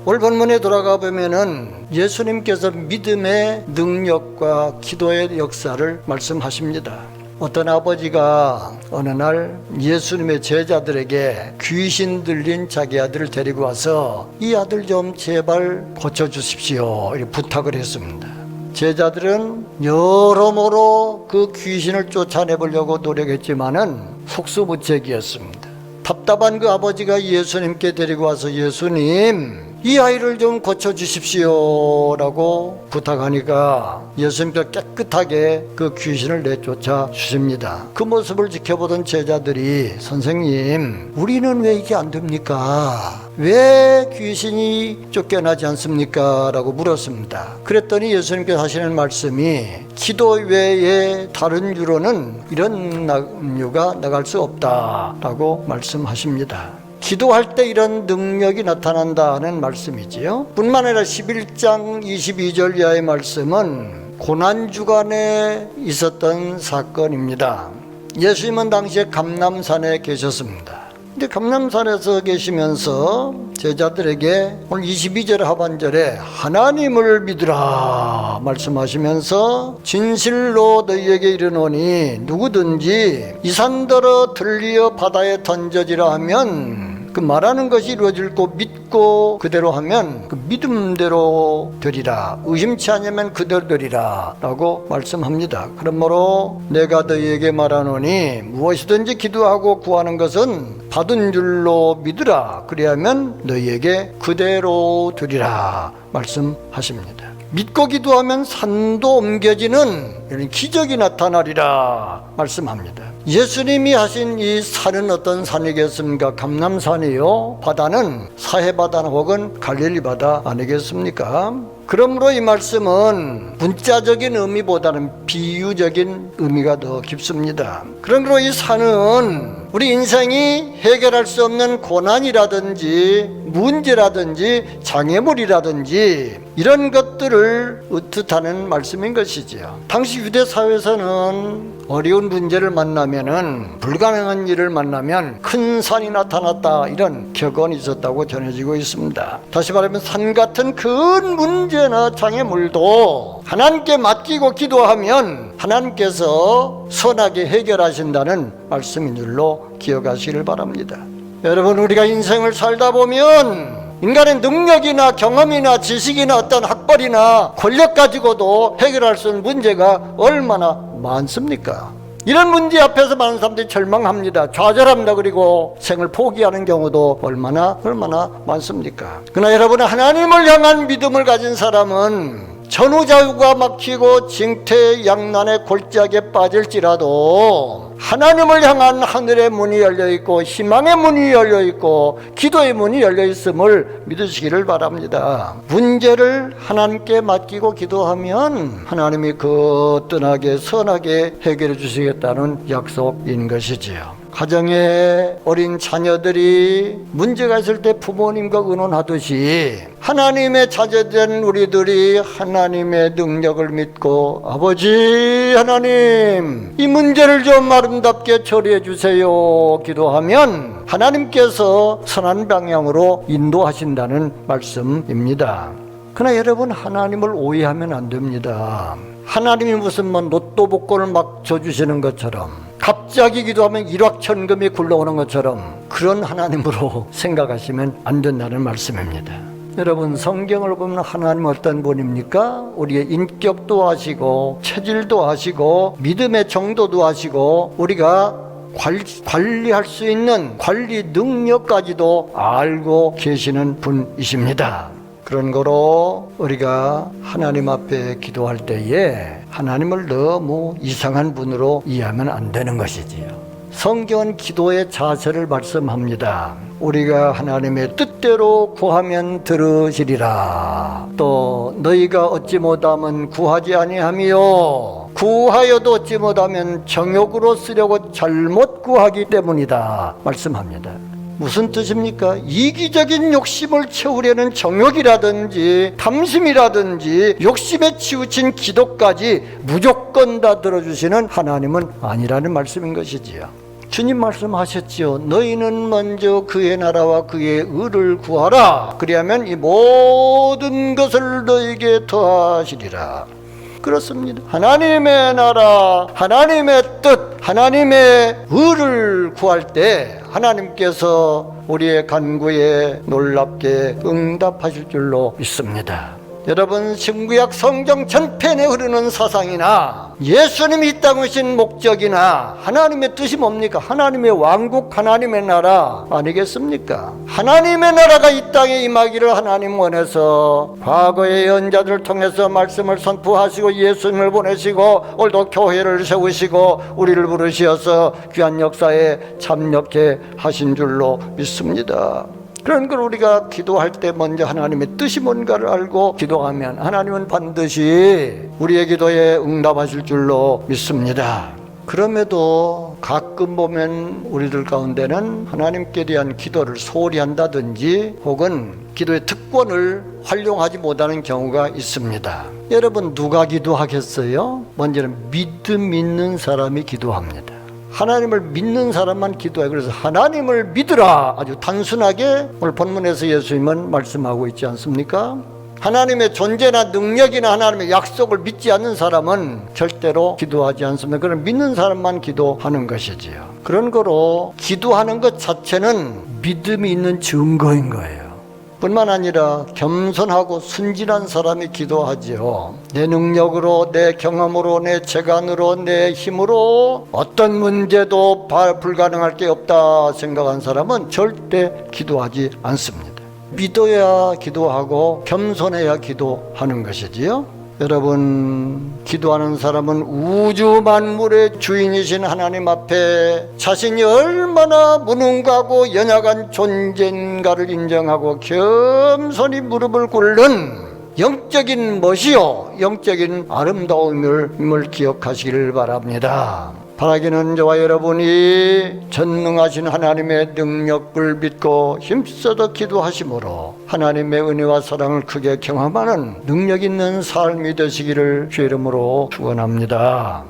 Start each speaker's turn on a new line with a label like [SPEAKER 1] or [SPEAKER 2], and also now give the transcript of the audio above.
[SPEAKER 1] 오늘 본문에 돌아가 보면은 예수님께서 믿음의 능력과 기도의 역사를 말씀하십니다. 어떤 아버지가 어느 날 예수님의 제자들에게 귀신 들린 자기 아들을 데리고 와서 이 아들 좀 제발 고쳐주십시오 이렇게 부탁을 했습니다. 제자들은 여러모로 그 귀신을 쫓아내보려고 노력했지만은 속수무책이었습니다. 답답한 그 아버지가 예수님께 데리고 와서 예수님, 이 아이를 좀 고쳐주십시오 라고 부탁하니까 예수님께서 깨끗하게 그 귀신을 내쫓아 주십니다. 그 모습을 지켜보던 제자들이 선생님, 우리는 왜 이게 안 됩니까? 왜 귀신이 쫓겨나지 않습니까? 라고 물었습니다. 그랬더니 예수님께서 하시는 말씀이 기도 외에 다른 유로는 이런 이유가 나갈 수 없다 라고 말씀하십니다. 기도할 때 이런 능력이 나타난다는 말씀이지요. 뿐만 아니라 11장 22절 이하의 말씀은 고난주간에 있었던 사건입니다. 예수님은 당시에 감람산에 계셨습니다. 근데 감람산에서 계시면서 제자들에게 오늘 22절 하반절에 하나님을 믿으라 말씀하시면서 진실로 너희에게 이르노니 누구든지 이 산더러 들리어 바다에 던져지라 하면 그 말하는 것이 이루어질고 믿고 그대로 하면 그 믿음대로 되리라. 의심치 않으면 그대로 되리라 라고 말씀합니다. 그러므로 내가 너희에게 말하노니 무엇이든지 기도하고 구하는 것은 받은 줄로 믿으라. 그리하면 너희에게 그대로 되리라 말씀하십니다. 믿고 기도하면 산도 옮겨지는 이런 기적이 나타나리라 말씀합니다. 예수님이 하신 이 산은 어떤 산이겠습니까? 감람산이요. 바다는 사해바다 혹은 갈릴리 바다 아니겠습니까? 그러므로 이 말씀은 문자적인 의미보다는 비유적인 의미가 더 깊습니다. 그러므로 이 산은 우리 인생이 해결할 수 없는 고난이라든지 문제라든지 장애물이라든지 이런 것들을 뜻하는 말씀인 것이지요. 당시 유대 사회에서는 어려운 문제를 만나면은 불가능한 일을 만나면 큰 산이 나타났다 이런 격언이 있었다고 전해지고 있습니다. 다시 말하면 산 같은 큰 문제나 장애물도 하나님께 맡기고 기도하면 하나님께서 선하게 해결하신다는 말씀인 줄로 기억하시기를 바랍니다. 여러분, 우리가 인생을 살다 보면 인간의 능력이나 경험이나 지식이나 어떤 학벌이나 권력 가지고도 해결할 수 있는 문제가 얼마나 많습니까? 이런 문제 앞에서 많은 사람들이 절망합니다. 좌절합니다. 그리고 생을 포기하는 경우도 얼마나 많습니까? 그러나 여러분, 하나님을 향한 믿음을 가진 사람은 전후좌우가 막히고 징태양난의 골짜기에 빠질지라도 하나님을 향한 하늘의 문이 열려있고 희망의 문이 열려있고 기도의 문이 열려있음을 믿으시기를 바랍니다. 문제를 하나님께 맡기고 기도하면 하나님이 거뜬하게 선하게 해결해 주시겠다는 약속인 것이지요. 가정에 어린 자녀들이 문제가 있을 때 부모님과 의논하듯이 하나님의 자녀된 우리들이 하나님의 능력을 믿고 아버지 하나님, 이 문제를 좀 아름답게 처리해 주세요 기도하면 하나님께서 선한 방향으로 인도하신다는 말씀입니다. 그러나 여러분, 하나님을 오해하면 안 됩니다. 하나님이 무슨 로또 복권을 막 줘주시는 것처럼, 갑자기 기도하면 일확천금이 굴러오는 것처럼 그런 하나님으로 생각하시면 안 된다는 말씀입니다. 여러분, 성경을 보면 하나님은 어떤 분입니까? 우리의 인격도 아시고 체질도 아시고 믿음의 정도도 아시고 우리가 관리할 수 있는 관리 능력까지도 알고 계시는 분이십니다. 그런 거로 우리가 하나님 앞에 기도할 때에 하나님을 너무 이상한 분으로 이해하면 안 되는 것이지요. 성경은 기도의 자세를 말씀합니다. 우리가 하나님의 뜻대로 구하면 들으시리라. 또 너희가 얻지 못하면 구하지 아니하며 구하여도 얻지 못하면 정욕으로 쓰려고 잘못 구하기 때문이다 말씀합니다. 무슨 뜻입니까? 이기적인 욕심을 채우려는 정욕이라든지 탐심이라든지 욕심에 치우친 기도까지 무조건 다 들어주시는 하나님은 아니라는 말씀인 것이지요. 주님 말씀하셨지요. 너희는 먼저 그의 나라와 그의 의를 구하라. 그리하면 이 모든 것을 너희에게 더하시리라. 그렇습니다. 하나님의 나라, 하나님의 뜻, 하나님의 의를 구할 때 하나님께서 우리의 간구에 놀랍게 응답하실 줄로 믿습니다. 여러분, 신구약 성경 전편에 흐르는 사상이나 예수님이 이 땅에 오신 목적이나 하나님의 뜻이 뭡니까? 하나님의 왕국, 하나님의 나라 아니겠습니까? 하나님의 나라가 이 땅에 임하기를 하나님 원해서 과거의 예언자들을 통해서 말씀을 선포하시고 예수님을 보내시고 오늘도 교회를 세우시고 우리를 부르셔서 귀한 역사에 참여케 하신 줄로 믿습니다. 그런 걸 우리가 기도할 때 먼저 하나님의 뜻이 뭔가를 알고 기도하면 하나님은 반드시 우리의 기도에 응답하실 줄로 믿습니다. 그럼에도 가끔 보면 우리들 가운데는 하나님께 대한 기도를 소홀히 한다든지 혹은 기도의 특권을 활용하지 못하는 경우가 있습니다. 여러분, 누가 기도하겠어요? 먼저는 믿음 있는 사람이 기도합니다. 하나님을 믿는 사람만 기도해요. 그래서 하나님을 믿으라, 아주 단순하게 오늘 본문에서 예수님은 말씀하고 있지 않습니까? 하나님의 존재나 능력이나 하나님의 약속을 믿지 않는 사람은 절대로 기도하지 않습니다. 그럼 믿는 사람만 기도하는 것이지요. 그런 거로 기도하는 것 자체는 믿음이 있는 증거인 거예요. 뿐만 아니라 겸손하고 순진한 사람이 기도하지요. 내 능력으로, 내 경험으로, 내 재간으로, 내 힘으로 어떤 문제도 불가능할 게 없다 생각한 사람은 절대 기도하지 않습니다. 믿어야 기도하고 겸손해야 기도하는 것이지요. 여러분, 기도하는 사람은 우주 만물의 주인이신 하나님 앞에 자신이 얼마나 무능하고 연약한 존재인가를 인정하고 겸손히 무릎을 꿇는 영적인 멋이요, 영적인 아름다움을 기억하시기를 바랍니다. 바라기는 저와 여러분이 전능하신 하나님의 능력을 믿고 힘써서 기도하심으로 하나님의 은혜와 사랑을 크게 경험하는 능력 있는 삶이 되시기를 주의 이름으로 축원합니다.